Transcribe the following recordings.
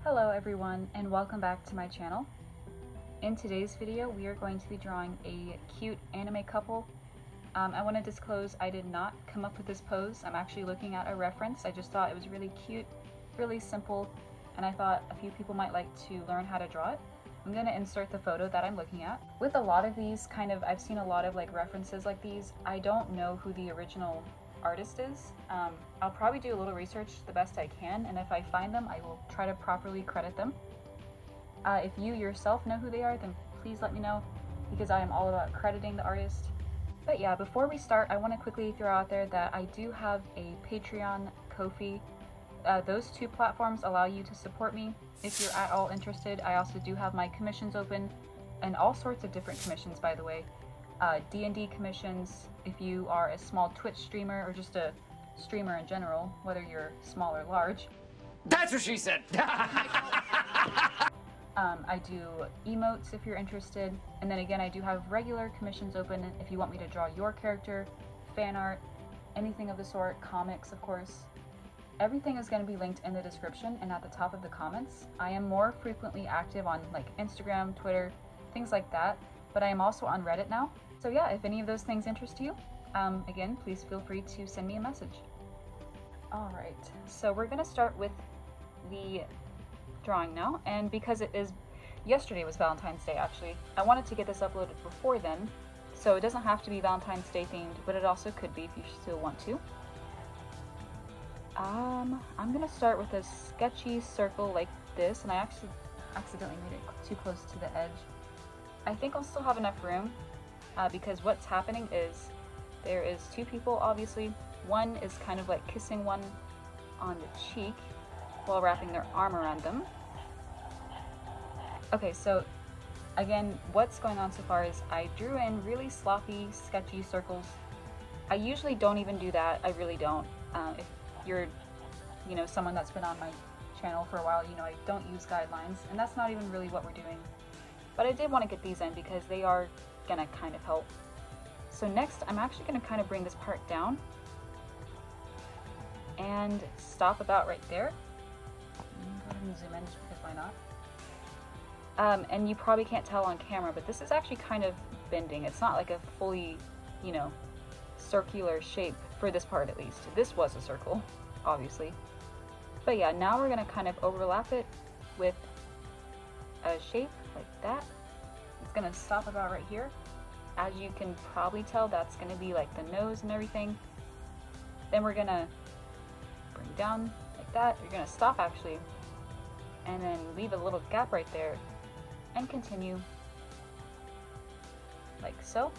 Hello everyone and welcome back to my channel. In today's video we are going to be drawing a cute anime couple. I want to disclose I did not come up with this pose. I'm actually looking at a reference. I just thought it was really cute, really simple, and I thought a few people might like to learn how to draw it. I'm going to insert the photo that I'm looking at. With a lot of these I've seen a lot of references like these. I don't know who the original artist is. I'll probably do a little research the best I can, and if I find them I will try to properly credit them. If you yourself know who they are, then please let me know, because I am all about crediting the artist. But yeah, before we start, I want to quickly throw out there that I do have a Patreon, Ko-fi. Those two platforms allow you to support me if you're at all interested. I also do have my commissions open, and all sorts of different commissions, by the way. D&D commissions if you are a small Twitch streamer or just a streamer in general, whether you're small or large. That's what she said! I do emotes if you're interested, and then again I do have regular commissions open if you want me to draw your character, fan art, anything of the sort, comics of course. Everything is going to be linked in the description and at the top of the comments. I am more frequently active on Instagram, Twitter, things like that, but I am also on Reddit now. So yeah, if any of those things interest you, again, please feel free to send me a message. Alright, so we're going to start with the drawing now, and because yesterday was Valentine's Day actually, I wanted to get this uploaded before then, so it doesn't have to be Valentine's Day themed, but it also could be if you still want to. I'm going to start with a sketchy circle like this, and I actually accidentally made it too close to the edge. I think I'll still have enough room, because what's happening is there is two people, obviously. One is kind of kissing one on the cheek while wrapping their arm around them. Okay, so again, what's going on so far is I drew in really sloppy, sketchy circles. I usually don't even do that. I really don't. If you're, someone that's been on my channel for a while, I don't use guidelines, and that's not even really what we're doing. But I did want to get these in because they are gonna kind of help. So next, I'm actually gonna kind of bring this part down and stop about right there. Go ahead and zoom in just because why not? And you probably can't tell on camera, but this is actually kind of bending. It's not like a fully, circular shape for this part at least. This was a circle, obviously. But yeah, now we're gonna kind of overlap it with a shape like that. It's gonna stop about right here. As you can probably tell, that's gonna be like the nose and everything. Then we're gonna bring down like that. You're gonna stop actually, and then leave a little gap right there and continue like so.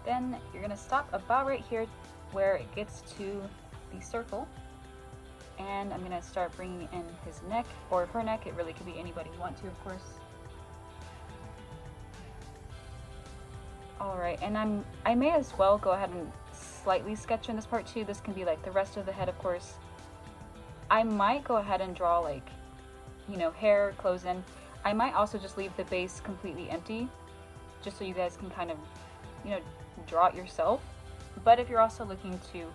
Then you're gonna stop about right here where it gets to the circle, and I'm gonna start bringing in his neck or her neck. It really could be anybody you want to, of course. Alright, and I may as well go ahead and slightly sketch in this part too. This can be like the rest of the head, of course. I might go ahead and draw hair, clothes in. I might also just leave the base completely empty, just so you guys can kind of, draw it yourself. But if you're also looking to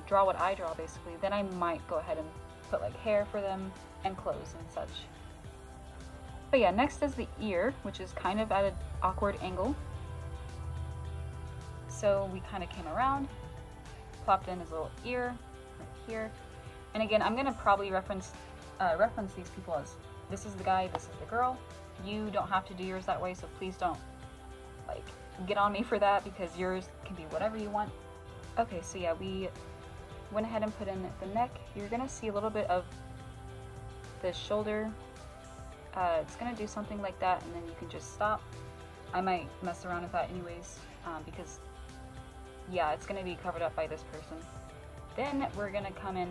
draw what I draw basically, then I might go ahead and put hair for them and clothes and such. But yeah, next is the ear, which is kind of at an awkward angle. So we kind of came around, plopped in his little ear right here. And again, I'm gonna probably reference these people as this is the guy, this is the girl. You don't have to do yours that way, so please don't get on me for that, because yours can be whatever you want. Okay, so yeah, we went ahead and put in the neck. You're gonna see a little bit of the shoulder. It's gonna do something like that, and then you can just stop. I might mess around with that anyways, because yeah, it's gonna be covered up by this person. Then we're gonna come in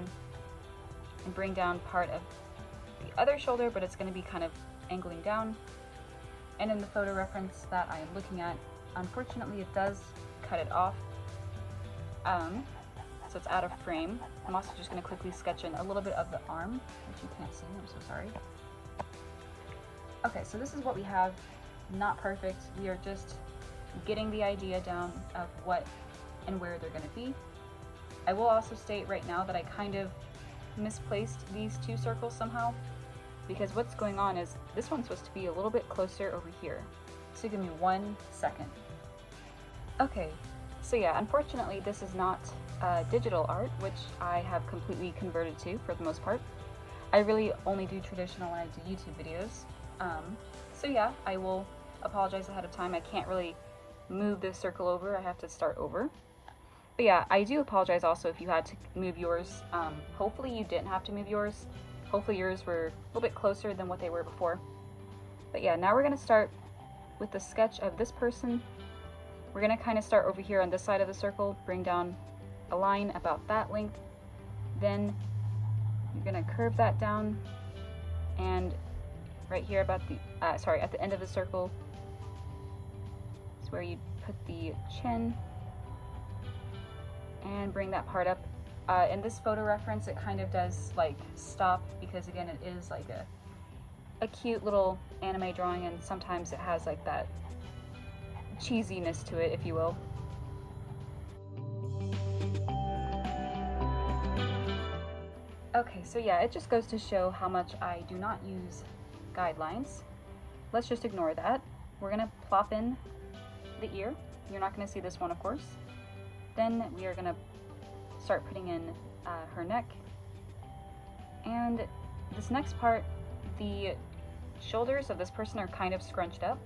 and bring down part of the other shoulder, but it's gonna be kind of angling down. And in the photo reference that I am looking at, unfortunately it does cut it off. So it's out of frame. I'm also just gonna quickly sketch in a little bit of the arm, which you can't see, I'm so sorry. Okay, so this is what we have. Not perfect. We are just getting the idea down of what and where they're going to be. I will also state right now that I kind of misplaced these two circles somehow, because what's going on is this one's supposed to be a little bit closer over here. So give me 1 second. Okay, so yeah, unfortunately this is not digital art, which I have completely converted to for the most part. I really only do traditional when I do YouTube videos. So yeah, I will apologize ahead of time. I can't really move this circle over, I have to start over. But yeah, I do apologize also if you had to move yours. Hopefully you didn't have to move yours. Hopefully yours were a little bit closer than what they were before. But yeah, now we're gonna start with the sketch of this person. We're gonna kind of start over here on this side of the circle, bring down a line about that length. Then you're gonna curve that down, and right here about the, at the end of the circle is where you put the chin and bring that part up. In this photo reference, it kind of does like stop, because again, it is like a cute little anime drawing, and sometimes it has like that cheesiness to it, if you will. Okay, so yeah, it just goes to show how much I do not use guidelines. Let's just ignore that. We're gonna plop in the ear. You're not gonna see this one, of course. Then we are gonna start putting in her neck. And this next part, the shoulders of this person are kind of scrunched up.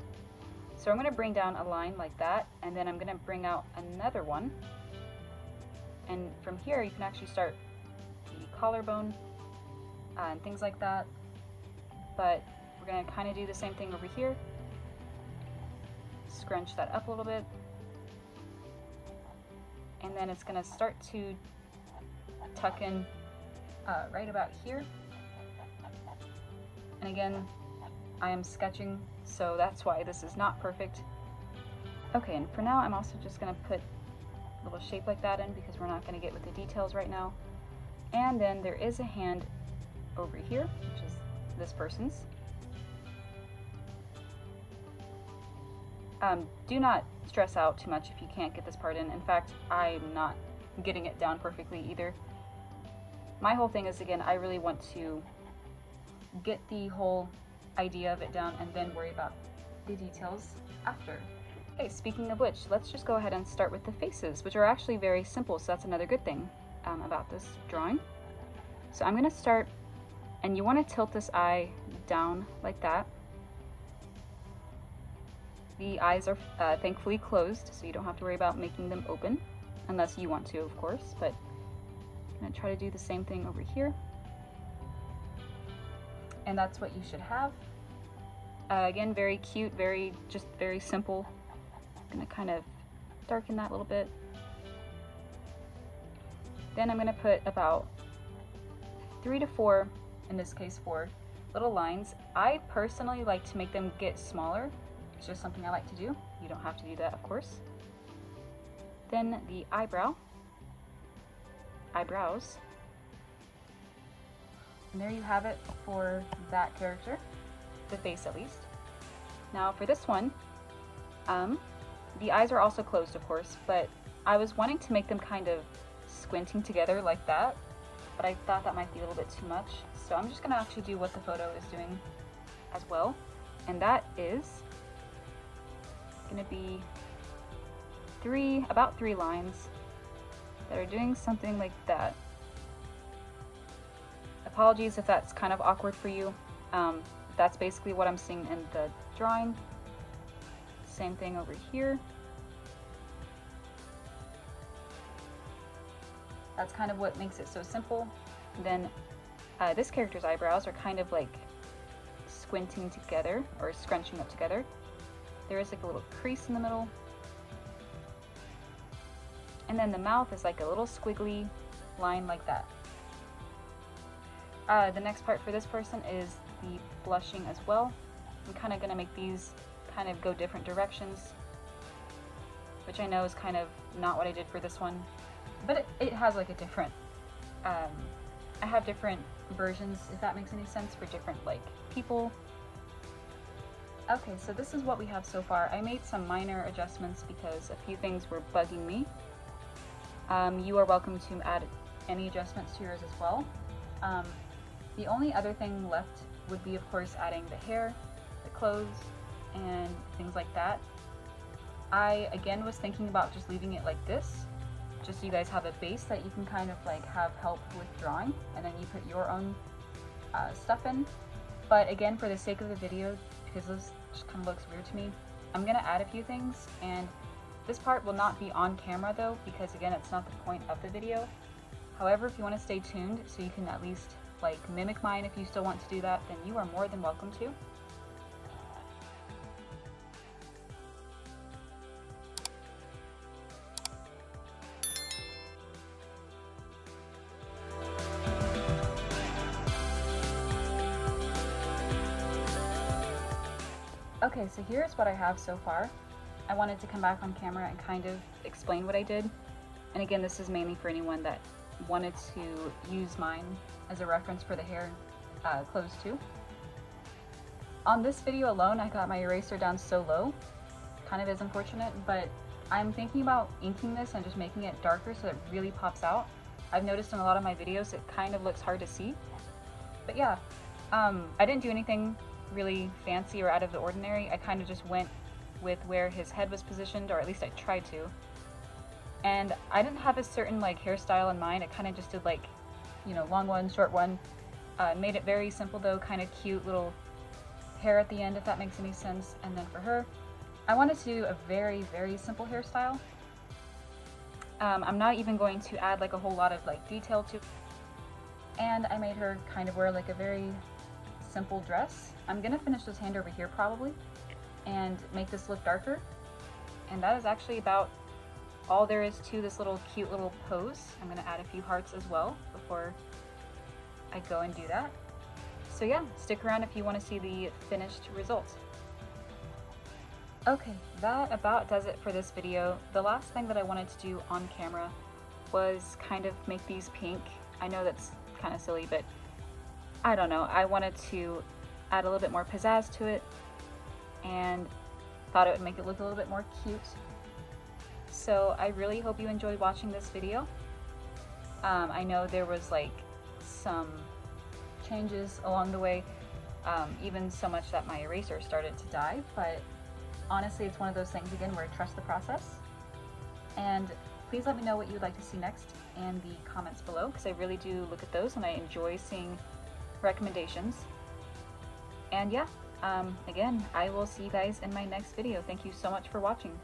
So I'm gonna bring down a line like that, and then I'm gonna bring out another one. And from here, you can actually start the collarbone and things like that. But we're gonna kind of do the same thing over here. Scrunch that up a little bit. And then it's gonna start to tuck in right about here. And again, I am sketching, so that's why this is not perfect. Okay, and for now, I'm also just gonna put a little shape like that in, because we're not gonna get with the details right now. And then there is a hand over here, which is this person's. Do not stress out too much if you can't get this part in. In fact, I'm not getting it down perfectly either. My whole thing is, again, I really want to get the whole idea of it down and then worry about the details after. Okay, speaking of which, let's just go ahead and start with the faces, which are actually very simple, so that's another good thing about this drawing. So I'm gonna start, and you want to tilt this eye down like that. The eyes are thankfully closed, so you don't have to worry about making them open, unless you want to, of course, but I'm gonna try to do the same thing over here. And that's what you should have. Again, very cute, very simple. I'm gonna kind of darken that a little bit. Then I'm gonna put about 3 to 4, in this case 4, little lines. I personally like to make them get smaller. It's just something I like to do. You don't have to do that, of course. Then the eyebrows. And there you have it for that character, the face at least. Now for this one, the eyes are also closed, of course, but I was wanting to make them kind of squinting together like that, but I thought that might be a little bit too much. So I'm just gonna actually do what the photo is doing as well. And that is gonna be about 3 lines that are doing something like that. Apologies if that's kind of awkward for you. That's basically what I'm seeing in the drawing. Same thing over here. That's kind of what makes it so simple. And then this character's eyebrows are kind of like squinting together, or scrunching up together. There is like a little crease in the middle. And then the mouth is like a little squiggly line like that. The next part for this person is the blushing as well. I'm kind of going to make these kind of go different directions, which I know is kind of not what I did for this one, but it has like a different, I have different versions, if that makes any sense, for different like people. Okay, so this is what we have so far. I made some minor adjustments because a few things were bugging me. You are welcome to add any adjustments to yours as well. The only other thing left would be, of course, adding the hair, the clothes, and things like that. I, again, was thinking about just leaving it like this, just so you guys have a base that you can kind of like have help with drawing, and then you put your own stuff in. But again, for the sake of the video, because this just kind of looks weird to me, I'm gonna add a few things, and this part will not be on camera though, because again, it's not the point of the video. However, if you want to stay tuned so you can at least like mimic mine if you still want to do that, then you are more than welcome to. Okay, so here's what I have so far. I wanted to come back on camera and kind of explain what I did. And again, this is mainly for anyone that wanted to use mine as a reference for the hair clothes too. On this video alone, I got my eraser down so low. Kind of is unfortunate, but I'm thinking about inking this and just making it darker so it really pops out. I've noticed in a lot of my videos it kind of looks hard to see. But yeah, I didn't do anything really fancy or out of the ordinary. I kind of just went with where his head was positioned, or at least I tried to. And I didn't have a certain like hairstyle in mind. I kind of just did like, you know, long one, short one. Made it very simple though, kind of cute little hair at the end, if that makes any sense. And then for her, I wanted to do a very, very simple hairstyle. I'm not even going to add like a whole lot of like detail to it. And I made her kind of wear like a very simple dress. I'm gonna finish this hand over here probably and make this look darker. And that is actually about all there is to this little cute little pose. I'm gonna add a few hearts as well before I go and do that. So yeah, stick around if you want to see the finished result. Okay, that about does it for this video. The last thing that I wanted to do on camera was kind of make these pink. I know that's kind of silly, but I don't know. I wanted to add a little bit more pizzazz to it and thought it would make it look a little bit more cute. So I really hope you enjoyed watching this video. I know there was like some changes along the way, even so much that my eraser started to die, but honestly it's one of those things again where I trust the process. And please let me know what you'd like to see next in the comments below, because I really do look at those and I enjoy seeing recommendations. And yeah, again, I will see you guys in my next video. Thank you so much for watching.